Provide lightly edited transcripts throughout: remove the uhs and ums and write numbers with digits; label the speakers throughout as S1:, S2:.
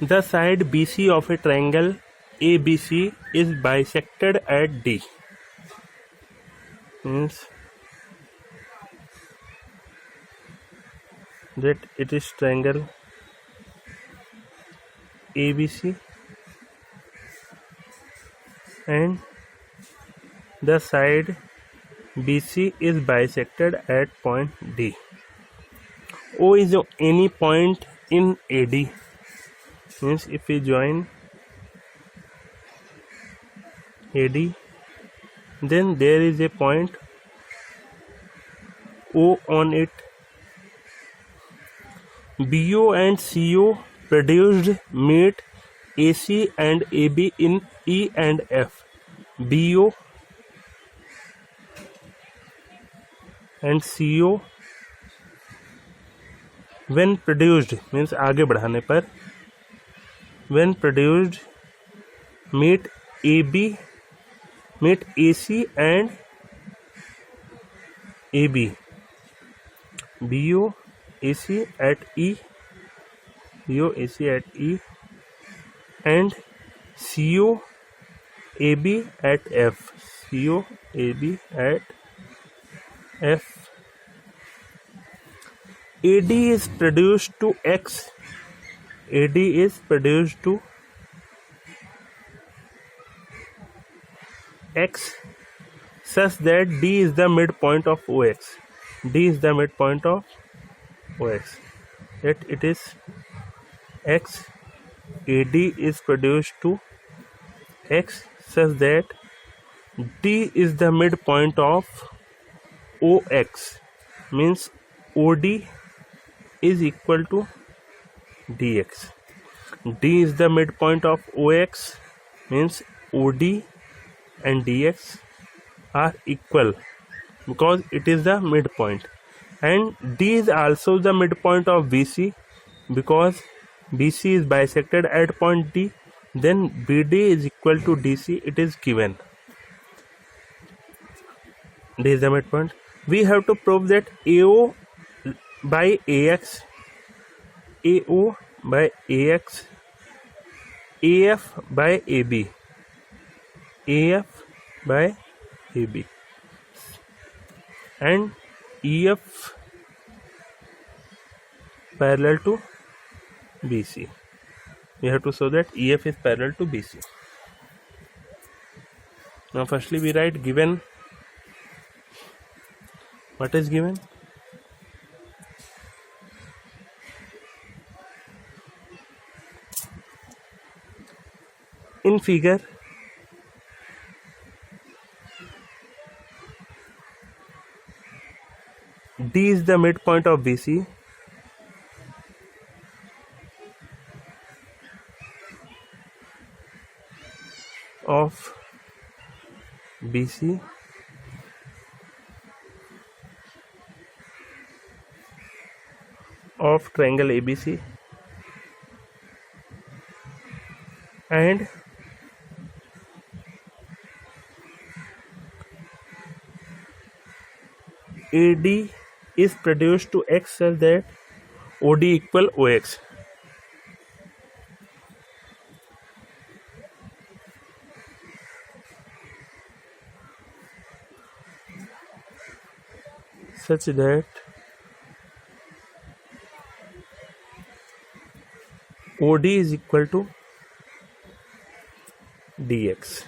S1: The side BC of a triangle ABC is bisected at D. Means that it is triangle ABC and the side BC is bisected at point D. O is any point in AD. Means if we join AD, then there is a point O on it. BO and CO produced meet AC and AB in E and F. BO and CO when produced means आगे बढ़ाने पर when produced meet AB meet AC and AB. BO AC at E, BO AC at E and CO AB at F, CO AB at F. AD is produced to X, AD is produced to X such that D is the midpoint of OX. D is the midpoint of OX. Yet it is X. AD is produced to X such that D is the midpoint of OX. Means OD is equal to DX. D is the midpoint of OX. Means OD and DX are equal because it is the midpoint, and D is also the midpoint of BC because BC is bisected at point D. Then BD is equal to DC. It is given. D is the midpoint. We have to prove that AO by AX, AO by AX, AF by AB, AF by AB and EF parallel to BC. We have to show that EF is parallel to BC. Now firstly we write given. What is given? In figure, D is the midpoint of BC. Of BC of triangle ABC and AD is produced to X such that OD equal OX. Such that OD is equal to DX.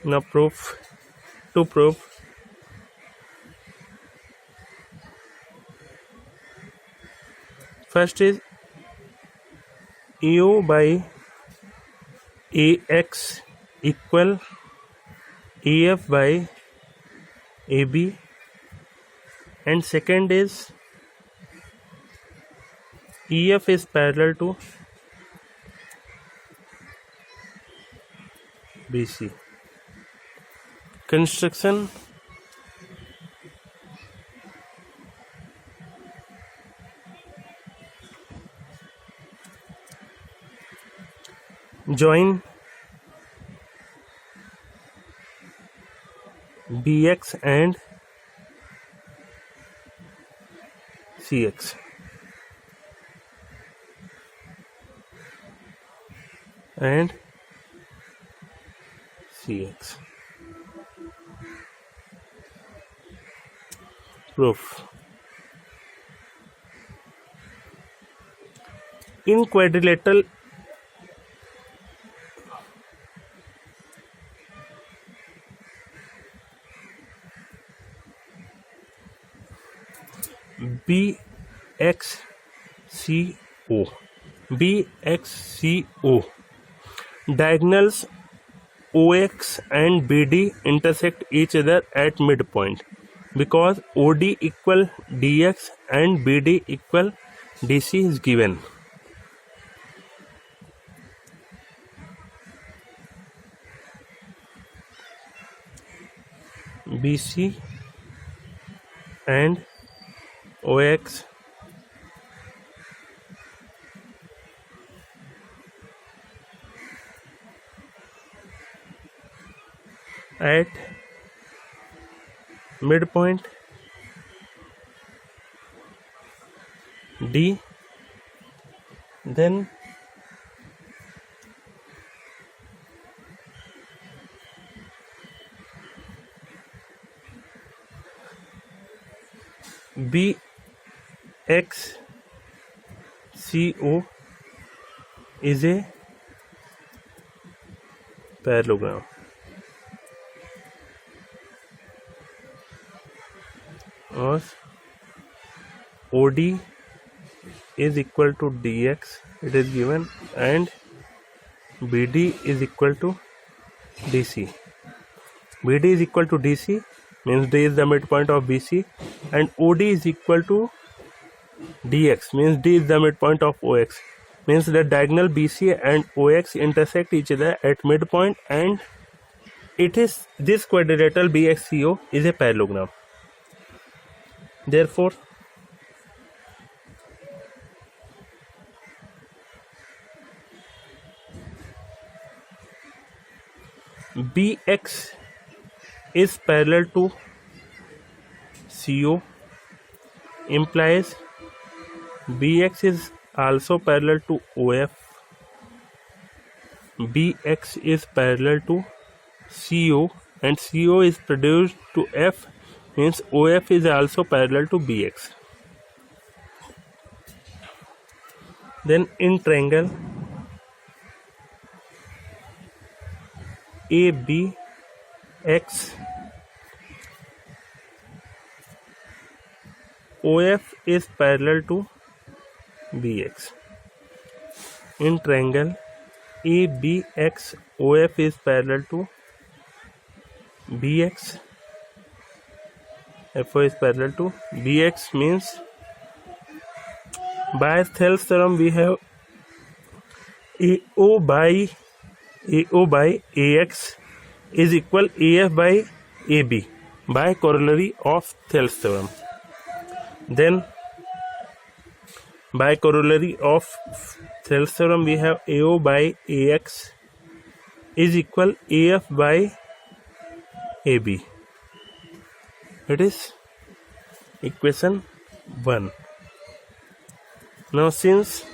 S1: Now proof. To prove, first is AO by AX equal AF by AB, and second is EF is parallel to BC. Construction. Join BX and Cx and Cx. Proof. In quadrilateral BXCO, diagonals OX and BD intersect each other at midpoint because OD equal DX and BD equal DC is given. BC and OX at midpoint D, then BXCO is a parallelogram. Or OD is equal to DX, it is given, and BD is equal to DC. BD is equal to DC means D is the midpoint of BC, and OD is equal to DX means D is the midpoint of OX. Means the diagonal BC and OX intersect each other at midpoint, and it is this quadrilateral BXCO is a parallelogram. Therefore, BX is parallel to CO implies BX is also parallel to OF. BX is parallel to CO and CO is produced to F, means OF is also parallel to BX. Then in triangle ABX, OF is parallel to BX. In triangle ABX, OF is parallel to BX, FO is parallel to BX, means by Thales theorem we have AO by AX is equal AF by AB by corollary of Thales theorem. Then by corollary of Thales theorem we have AO by AX is equal AF by AB. It is equation 1. Now since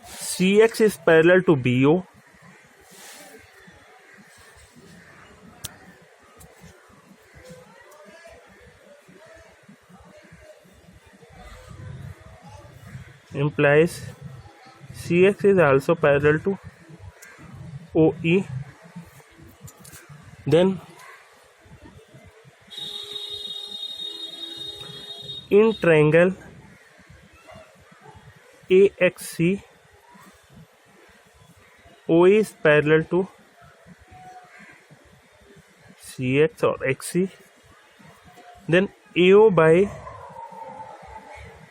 S1: CX is parallel to BO, implies CX is also parallel to OE, then in triangle AXC, OE is parallel to CX or XC, then AO by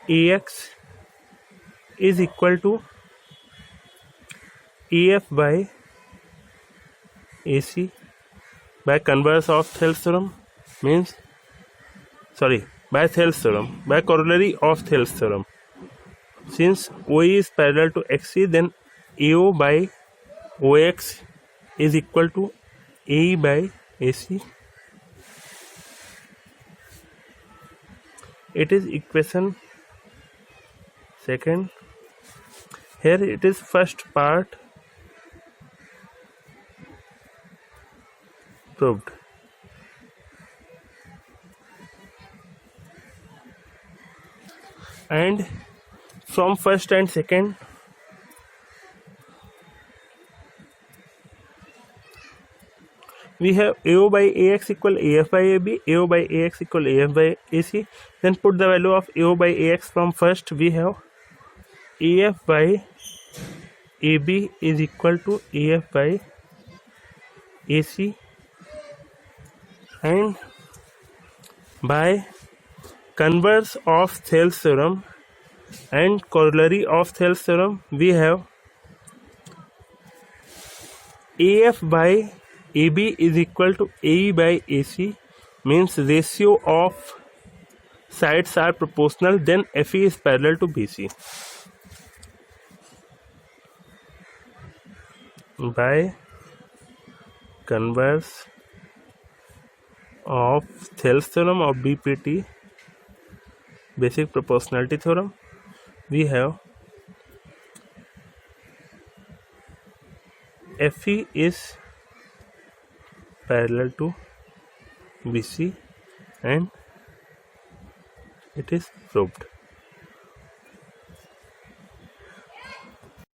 S1: AX is equal to AF by AC by converse of Thales theorem, means by Thales theorem, by corollary of Thales theorem. Since OE is parallel to XC, then AO by OX is equal to AE by AC. It is equation second. Here it is first part proved. And from first and second, we have AO by AX equal AF by AB, AO by AX equal AF by AC. Then put the value of AO by AX from first. We have AF by AB is equal to AF by AC, and by converse of Thales theorem and corollary of Thales theorem, we have AF by AB is equal to AE by AC, means ratio of sides are proportional, then FE is parallel to BC. By converse of Thales theorem of BPT, basic proportionality theorem, we have FE is parallel to BC, and it is proved.